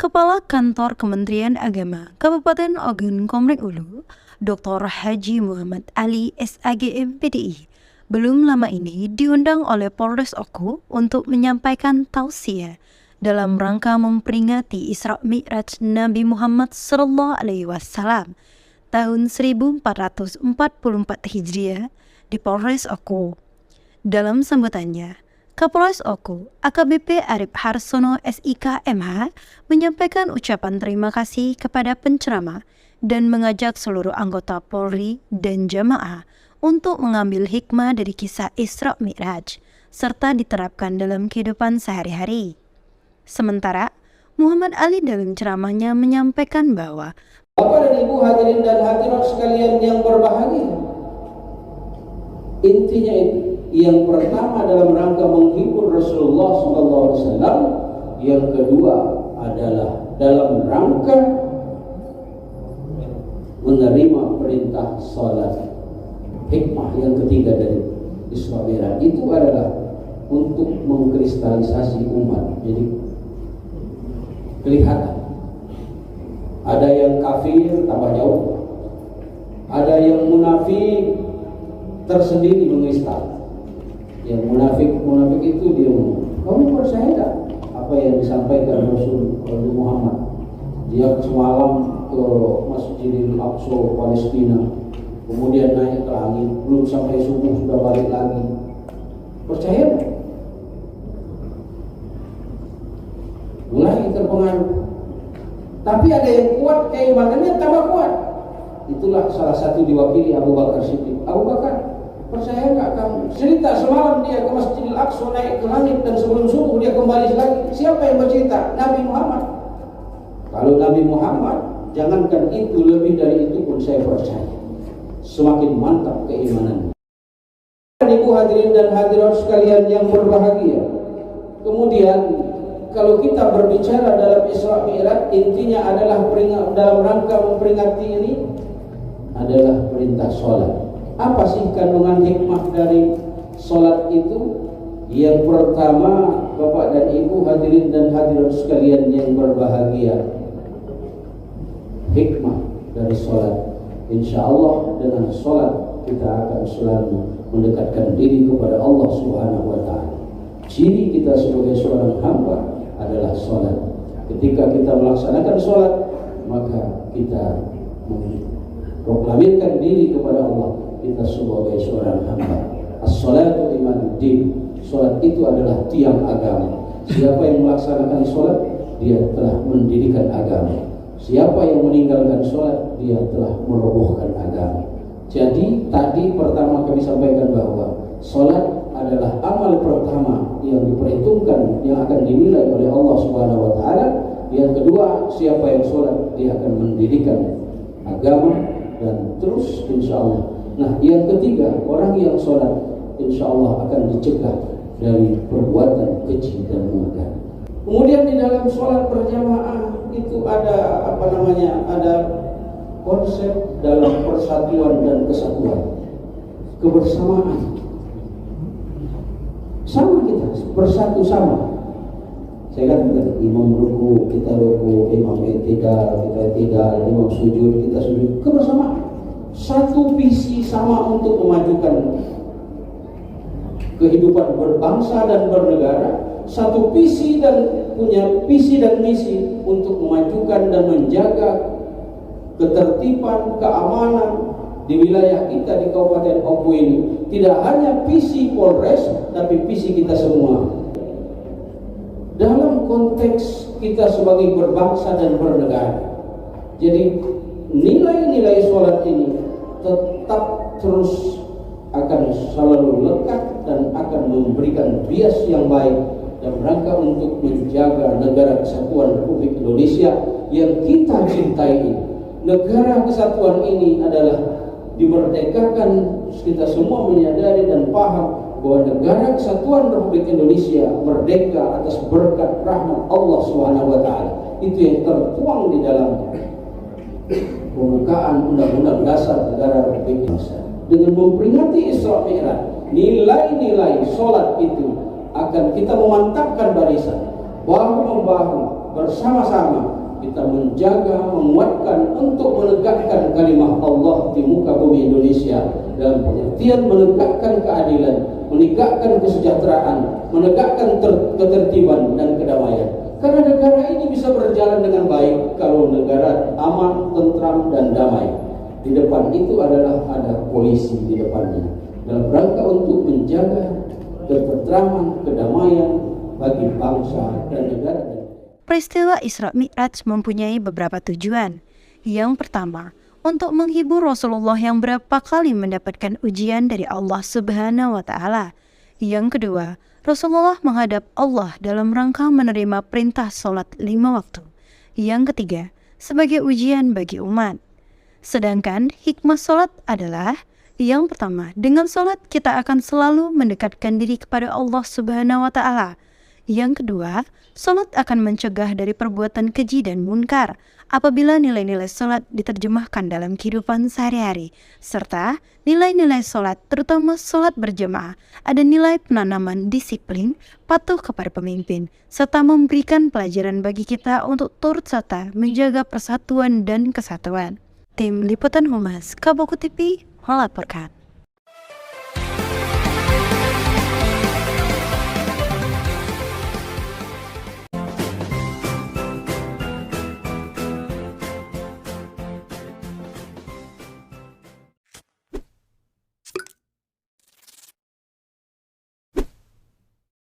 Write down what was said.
Kepala Kantor Kementerian Agama Kabupaten Ogan Komering Ulu, Dr. Haji Muhammad Ali SAGM PDI, belum lama ini diundang oleh Polres Oku untuk menyampaikan tausiah dalam rangka memperingati Isra Mi'raj Nabi Muhammad SAW tahun 1444 Hijriah di Polres Oku. Dalam sambutannya, Kapolres Oku, AKBP Arif Harsono SIK MH, menyampaikan ucapan terima kasih kepada penceramah dan mengajak seluruh anggota Polri dan jamaah untuk mengambil hikmah dari kisah Isra Mi'raj serta diterapkan dalam kehidupan sehari-hari. Sementara, Muhammad Ali dalam ceramahnya menyampaikan bahwa Bapak dan Ibu hadirin dan hadirat sekalian yang berbahagia, intinya itu. Yang pertama dalam rangka menghibur Rasulullah SAW, yang kedua adalah dalam rangka menerima perintah salat. Hikmah yang ketiga dari Isra Mi'raj itu adalah untuk mengkristalisasi umat. Jadi kelihatan ada yang kafir tambah jauh, ada yang munafik tersendiri mengislam. Yang munafik itu dia kamu percaya tak apa yang disampaikan Rasul Muhammad? Dia semalam ke Masjidil Aqsa Palestina, kemudian naik ke langit, belum sampai subuh sudah balik lagi. Percaya tak? Mulai terpengaruh. Tapi ada yang kuat, keimanannya tambah kuat. Itulah salah satu diwakili Abu Bakar Siddiq. Abu Bakar, percaya nggak kamu? Cerita semalam dia ke Masjidil Aqsa naik ke langit dan sebelum subuh dia kembali lagi. Siapa yang bercerita? Nabi Muhammad. Kalau Nabi Muhammad, jangankan itu, lebih dari itu pun saya percaya. Semakin mantap keimanannya. Ibu hadirin dan hadirat sekalian yang berbahagia. Kemudian kalau kita berbicara dalam Isra Mi'raj, intinya adalah dalam rangka memperingati ini adalah perintah sholat. Apa sih kandungan hikmah dari sholat itu? Yang pertama, Bapak dan Ibu hadirin dan hadirat sekalian yang berbahagia, hikmah dari sholat. Insya Allah dengan sholat kita akan selalu mendekatkan diri kepada Allah Subhanahu wa Ta'ala. Ciri kita sebagai seorang hamba adalah sholat. Ketika kita melaksanakan sholat, maka kita memproklamirkan diri kepada Allah. Kita sebagai seorang hamba. As-salatu imaduddin. Sholat itu adalah tiang agama. Siapa yang melaksanakan sholat, dia telah mendirikan agama. Siapa yang meninggalkan sholat, dia telah merobohkan agama. Jadi tadi pertama kami sampaikan bahwa sholat adalah amal pertama yang diperhitungkan, yang akan dinilai oleh Allah Subhanahu wa Ta'ala. Yang kedua, siapa yang sholat, dia akan mendirikan agama, dan terus insya Allah. Nah, yang ketiga, orang yang sholat insya Allah akan dicegah dari perbuatan keji dan mungkar. Kemudian di dalam sholat berjamaah itu ada ada konsep dalam persatuan dan kesatuan, kebersamaan. Sama kita bersatu sama. Saya katakan imam ruku, kita ruku, imam i'tidal, kita i'tidal, imam sujud, kita sujud, kebersamaan. Satu visi sama untuk memajukan kehidupan berbangsa dan bernegara, satu visi dan punya visi dan misi untuk memajukan dan menjaga ketertiban, keamanan di wilayah kita di Kabupaten Oku ini. Tidak hanya visi Polres, tapi visi kita semua. Dalam konteks kita sebagai berbangsa dan bernegara. Jadi nilai-nilai sholat ini tetap terus akan selalu lekat dan akan memberikan bias yang baik dalam rangka untuk menjaga negara kesatuan Republik Indonesia yang kita cintai ini. Negara kesatuan ini adalah dimerdekakan, kita semua menyadari dan paham bahwa negara kesatuan Republik Indonesia merdeka atas berkat rahmat Allah Subhanahu wa Ta'ala. Itu yang tertuang di dalam pembukaan Undang-Undang Dasar Negara Republik Indonesia. Dengan memperingati Isra Mi'raj, nilai-nilai sholat itu akan kita memantapkan barisan, bahu-membahu, bersama-sama kita menjaga, menguatkan untuk menegakkan kalimat Allah di muka bumi Indonesia dalam pengertian menegakkan keadilan, menegakkan kesejahteraan, menegakkan ketertiban dan kedamaian. Karena negara ini bisa berjalan dengan baik kalau negara aman, tentram dan damai. Di depan itu adalah ada polisi di depannya dalam rangka untuk menjaga ketentraman, kedamaian bagi bangsa dan negara. Peristiwa Isra Mi'raj mempunyai beberapa tujuan. Yang pertama, untuk menghibur Rasulullah yang berapa kali mendapatkan ujian dari Allah Subhanahu wa Ta'ala. Yang kedua, Rasulullah menghadap Allah dalam rangka menerima perintah sholat 5 waktu. Yang ketiga, sebagai ujian bagi umat. Sedangkan hikmah sholat adalah yang pertama, dengan sholat kita akan selalu mendekatkan diri kepada Allah Subhanahu wa Ta'ala. Yang kedua, sholat akan mencegah dari perbuatan keji dan munkar apabila nilai-nilai sholat diterjemahkan dalam kehidupan sehari-hari, serta nilai-nilai sholat, terutama sholat berjamaah, ada nilai penanaman disiplin, patuh kepada pemimpin, serta memberikan pelajaran bagi kita untuk turut serta menjaga persatuan dan kesatuan. Tim Liputan Humas, Kaboko TV, melaporkan.